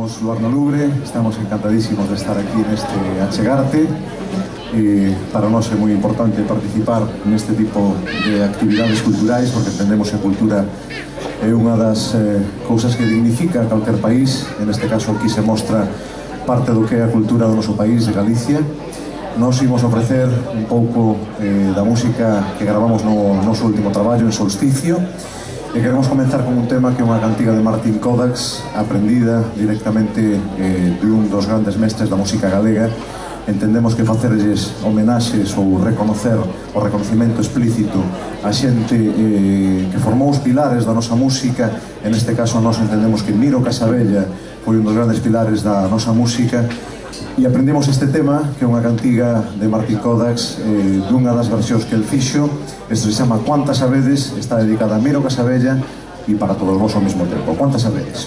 Somos Luarno Lubre, estamos encantadísimos de estar aquí neste Achegarte. Para nós é moi importante participar neste tipo de actividades culturais porque entendemos que a cultura é unha das cousas que dignifica calquer país. En este caso aquí se mostra parte do que é a cultura do noso país, de Galicia. Nos imos ofrecer un pouco da música que gravamos no noso último traballo en Solsticio. E queremos comenzar con un tema que é unha cantiga de Martin Kodax, aprendida directamente de un dos grandes mestres da música galega. Entendemos que facerlles homenaxes ou reconocer o reconocimento explícito a xente que formou os pilares da nosa música. En este caso nós entendemos que Miro Casabella foi un dos grandes pilares da nosa música. E aprendemos este tema, que é unha cantiga de Martin Kodax, dunha das versións que el fixo. Isto se chama Cuántas sabedes, está dedicada a Miro Casabella e para todos vos ao mesmo tempo. Cuántas sabedes.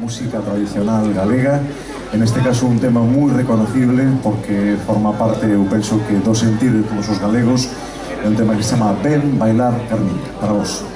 Música tradicional galega, en este caso un tema moi reconocible porque forma parte, eu penso que do sentir de todos os galegos. É un tema que se chama Ven bailar Carmita, para vos.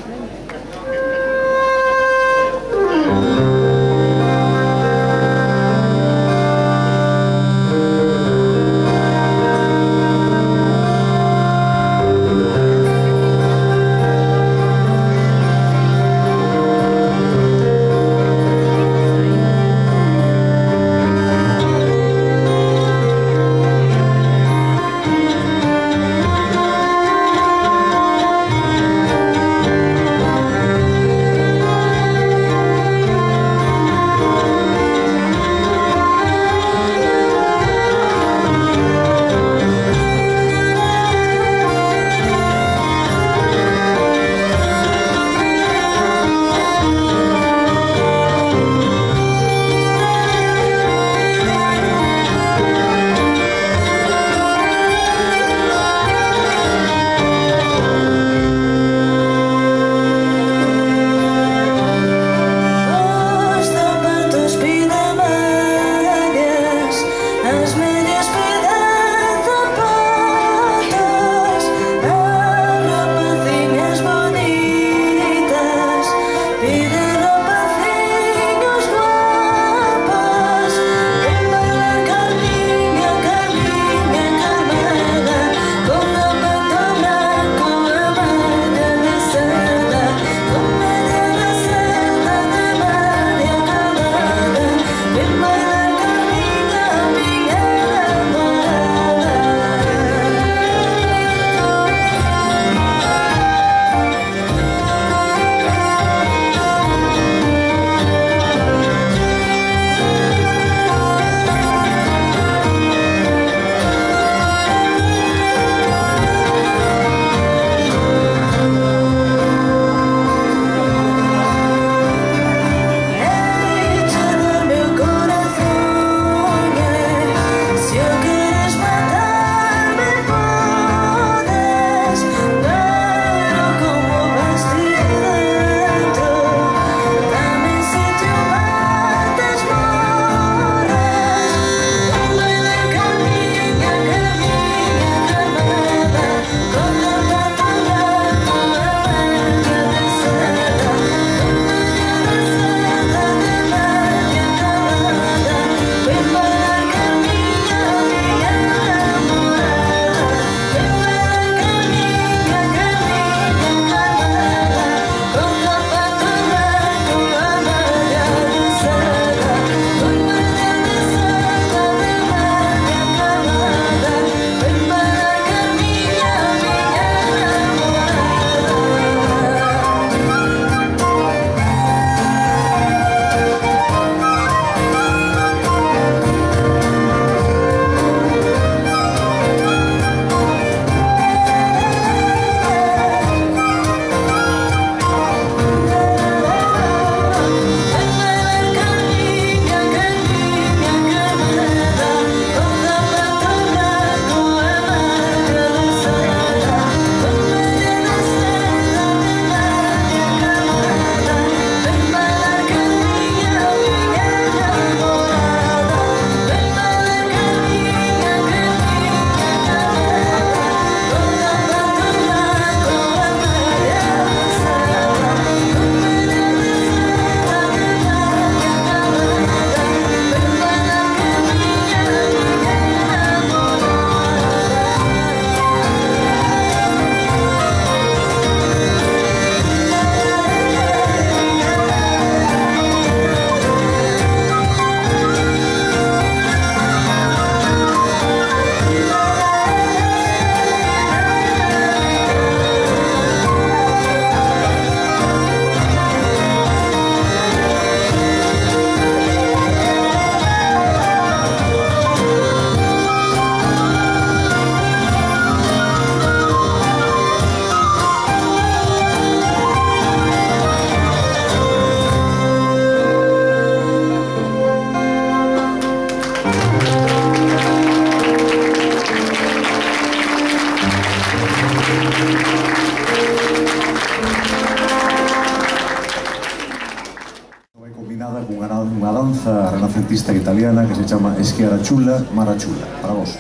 artista italiana que se llama Schiarachula Marachula. Para vos.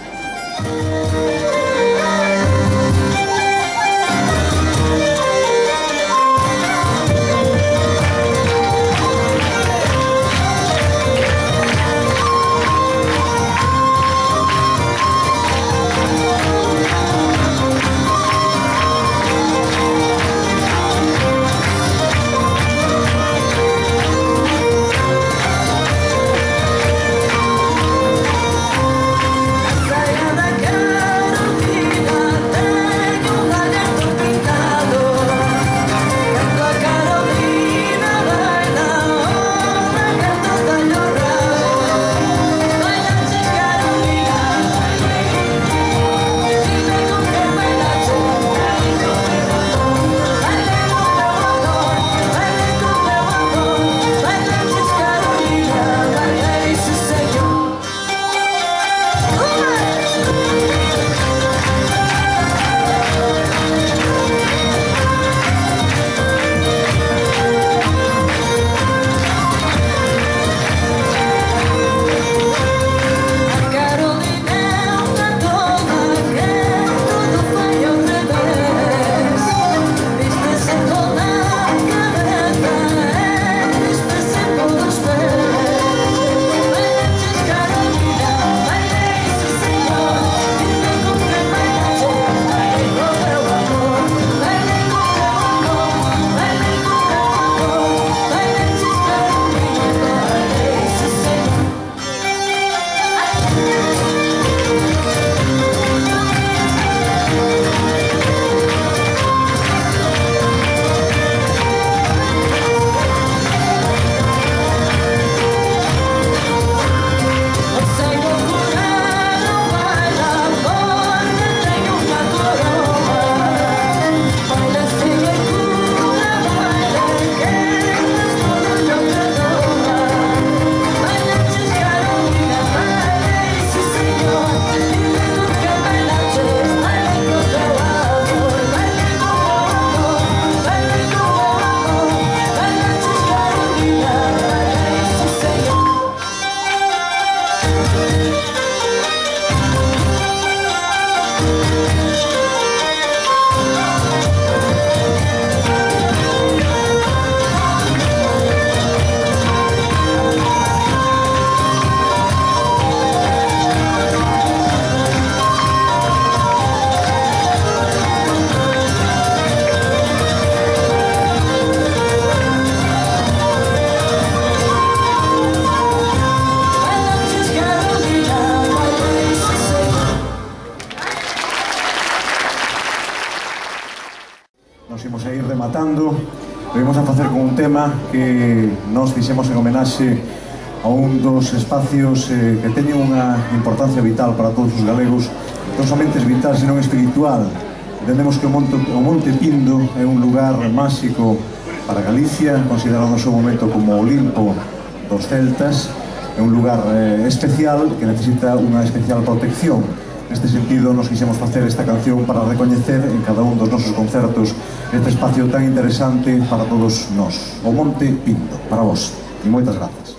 Nos imos a ir rematando. Lo vamos a facer con un tema que nos fixemos en homenaxe a un dos espacios que teñen unha importancia vital para todos os galegos, non somente vital, senón espiritual. Entendemos que o Monte Pindo é un lugar máxico para Galicia, considerado no seu momento como o Olimpo dos celtas. É un lugar especial que necesita unha especial protección. Neste sentido, nos quixemos facer esta canción para recoñecer en cada un dos nosos concertos este espacio tan interesante para todos nós. O Monte Pindo, para vos. E moitas grazas.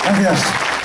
Gracias.